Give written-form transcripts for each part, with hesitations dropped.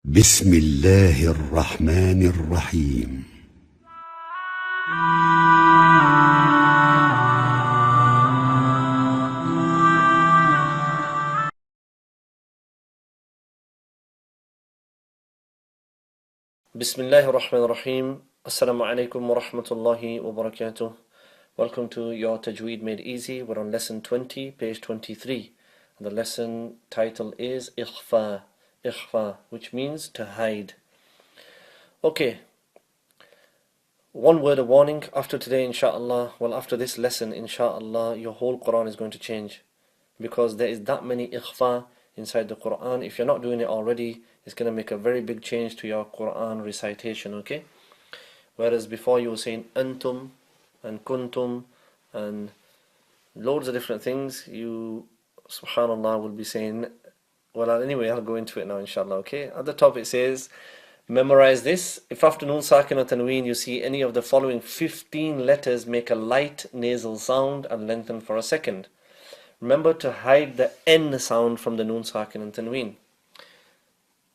بسم الله الرحمن الرحيم. بسم الله الرحمن الرحيم. Assalamu alaikum wa rahmatullahi wa barakatuh. Welcome to your Tajweed Made Easy. We're on lesson 20, page 23. And the lesson title is Ikhfaa. Ikhfaa, which means to hide. Okay, one word of warning. After today, inshallah, well, after this lesson, inshallah, your whole Quran is going to change. Because there is that many ikhfa inside the Quran. If you're not doing it already, it's going to make a very big change to your Quran recitation, okay? Whereas before you were saying antum and kuntum and loads of different things, you, subhanallah, will be saying, well, anyway, I'll go into it now, inshallah, okay? At the top it says, memorize this. If after Noon Sakin or Tanween you see any of the following 15 letters make a light nasal sound and lengthen for a second, remember to hide the N sound from the Noon Sakin and Tanween.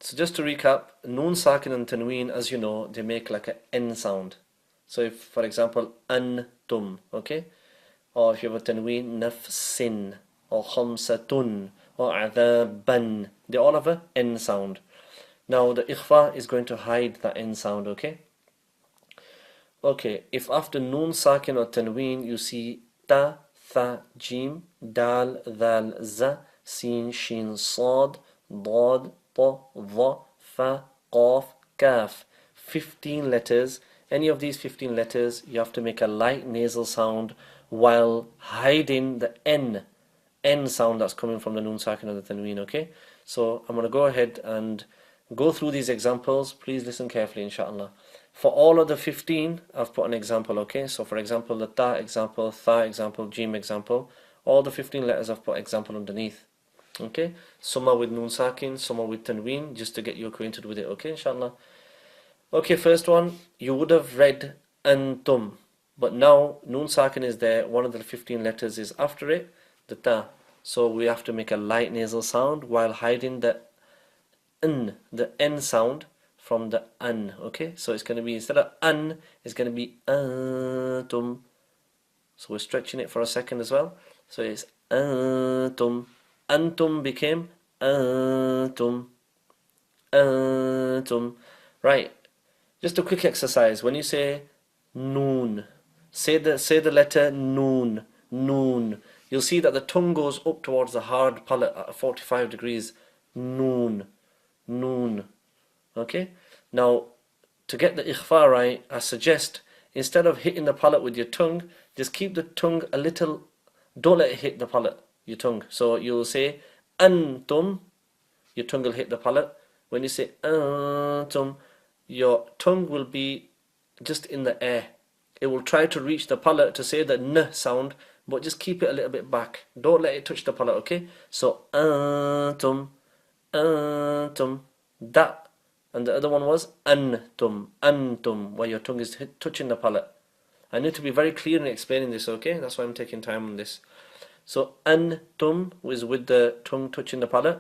So just to recap, Noon Sakin and Tanween, as you know, they make like an N sound. So if, for example, antum, okay? Or if you have a Tanween, nafsin, or khamsatun, or adhaban, they all have a N sound. Now the Ikhfaa is going to hide that N sound, okay? Okay, if after Noon Sakin or Tanween you see ta, tha, jim, dal, dhal, za, sin, shin, sad, dad, ta, dha, fa, qaf, kaf. 15 letters. Any of these 15 letters, you have to make a light nasal sound while hiding the N sound that's coming from the Noon Sakin or the Tanween, okay? So I'm going to go ahead and go through these examples. Please listen carefully, inshallah. For all of the 15, I've put an example, okay? So for example, the ta example, tha example, jim example, all the 15 letters I've put example underneath. Okay? Some are with Noon Sakin, some are with Tanween, just to get you acquainted with it, okay, inshallah? Okay, first one, you would have read antum, but now Noon Sakin is there, one of the 15 letters is after it, the ta. So we have to make a light nasal sound while hiding the N sound from the an, okay? So it's going to be, instead of an, it's going to be antum. So we're stretching it for a second as well. So it's antum. Antum became antum. Antum. Right. Just a quick exercise. When you say noon, say the letter noon. Noon. You'll see that the tongue goes up towards the hard palate at 45 degrees. Noon. Noon. Okay? Now, to get the ikhfa right, I suggest instead of hitting the palate with your tongue, just keep the tongue a little, don't let it hit the palate, your tongue. So you'll say antum, your tongue will hit the palate. When you say antum, your tongue will be just in the air. It will try to reach the palate to say the n sound, but just keep it a little bit back. Don't let it touch the palate, okay? So antum, antum, that. And the other one was antum, antum, where your tongue is touching the palate. I need to be very clear in explaining this, okay? That's why I'm taking time on this. So antum is with the tongue touching the palate.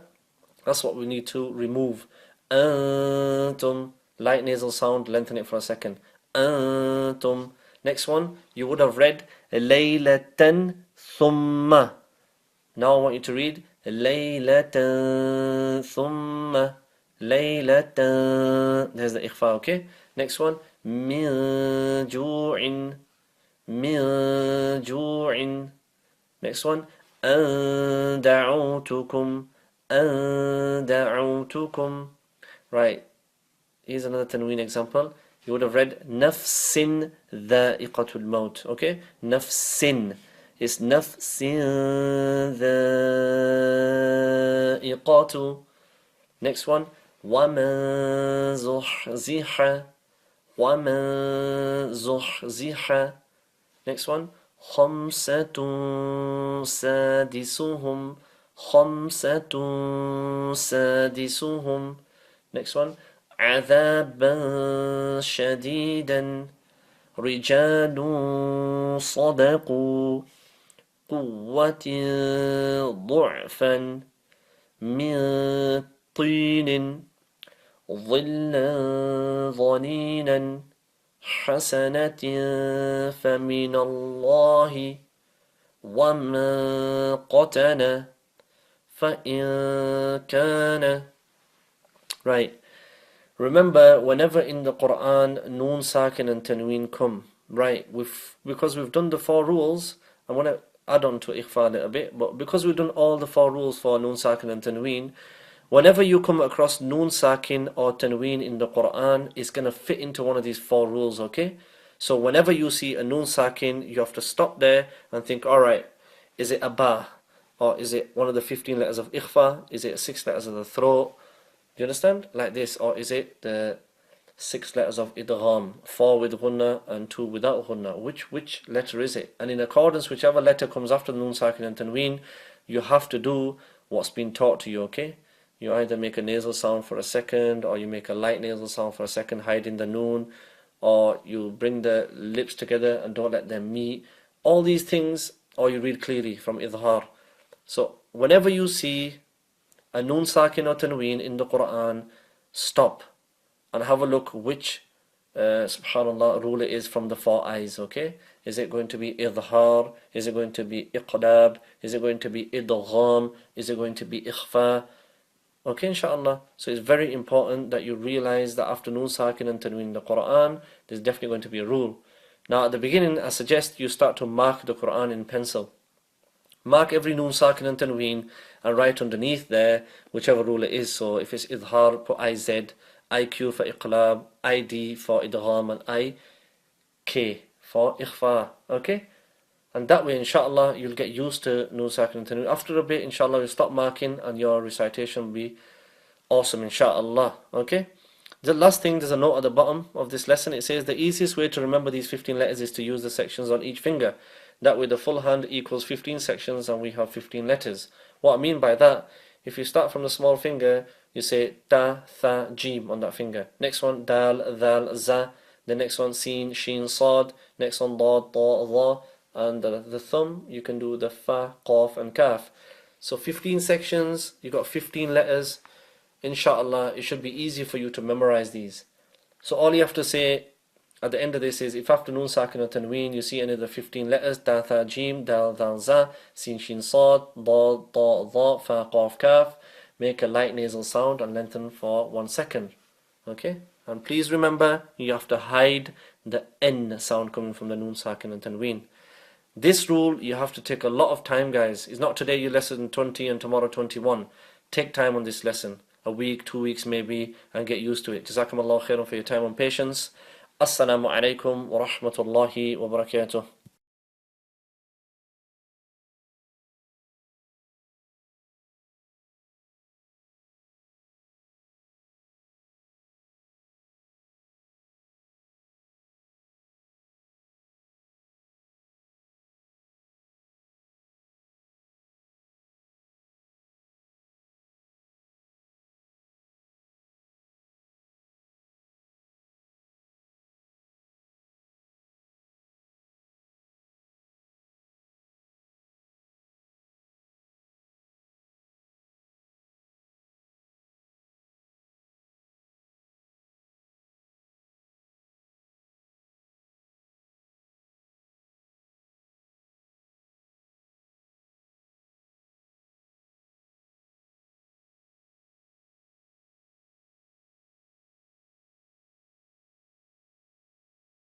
That's what we need to remove. Antum, light nasal sound, lengthen it for a second. Antum. Next one, you would have read laylatan thumma. Now I want you to read laylatan thumma. Laylatan. There's the ikhfa, okay? Next one, min ju'in. Min ju'in. Next one, an da'utukum. An da'utukum. Right. Here's another Tanween example. You would have read nafsin dha'iqatul maut. Okay? Nafsin. It's nafsin dha'iqatu. Next one. وَمَن زُحْزِحَ. وَمَن زُحْزِحَ. Next one. خَمْسَةٌ سَادِسُهُمْ. خَمْسَةٌ سَادِسُهُمْ. Next one. عذابا شديدا رجال صدقوا قوة ضعفا من طين ظلا ظنينا حسنة فمن الله ومن قتل فإن كان. Right. Remember, whenever in the Quran, Noon, Sakin and Tanween come, right, because we've done the four rules, I want to add on to Ikhfaa a little bit, but because we've done all the four rules for Noon, Sakin and Tanween, whenever you come across Noon, Sakin or Tanween in the Quran, it's going to fit into one of these four rules, okay? So whenever you see a Noon, Sakin, you have to stop there and think, alright, is it a Ba? Or is it one of the 15 letters of Ikhfaa? Is it 6 letters of the throat? Do you understand? Like this. Or is it the 6 letters of idgham, 4 with ghunna and 2 without ghunna? Which letter is it? And in accordance, whichever letter comes after the Noon, Sakin and Tanween, you have to do what's been taught to you, okay? You either make a nasal sound for a second, or you make a light nasal sound for a second, hiding the Noon, or you bring the lips together and don't let them meet. All these things, or you read clearly from idhar. So whenever you see a Noon, Sakin or Tanween in the Quran, stop and have a look which subhanallah rule it is from the four eyes, okay? Is it going to be idhar? Is it going to be iqlab? Is it going to be idgham? Is it going to be ikhfa? Okay, inshallah. So it's very important that you realize that after Noon, Sakin and Tanween in the Quran, there's definitely going to be a rule. Now at the beginning, I suggest you start to mark the Quran in pencil. Mark every Noon, Sakin and Tanween and write underneath there whichever rule it is. So if it's idhar, put IZ, IQ for iqlab, ID for idgham, and IK for ikhfa. Okay? And that way, inshallah, you'll get used to Noon, Sakin and Tanween. After a bit, inshallah, you'll stop marking and your recitation will be awesome, inshallah. Okay? The last thing, there's a note at the bottom of this lesson. It says the easiest way to remember these 15 letters is to use the sections on each finger. That way the full hand equals 15 sections and we have 15 letters. What I mean by that, if you start from the small finger, you say ta, tha, jim on that finger. Next one, dal, dhal, za. The next one, sin, shin, sad. Next one, dad, ta, dha. And the thumb, you can do the fa, qaf and kaf. So 15 sections, you got 15 letters. Inshallah, it should be easy for you to memorize these. So all you have to say at the end of this is, if after Noon, Sakin or Tanween you see any of the 15 letters, ta, tha, jim, dal, dhal, za, sin, shin, sad, dad, ta, dha, fa, qaf, kaf, make a light nasal sound and lengthen for 1 second. Okay? And please remember, you have to hide the N sound coming from the Noon, Sakin and Tanween. This rule, you have to take a lot of time, guys. It's not today you lesson 20 and tomorrow 21. Take time on this lesson. A week, 2 weeks maybe, and get used to it. Jazakumullahu khairan for your time and patience. Assalamu alaikum wa rahmatullahi wa barakatuh.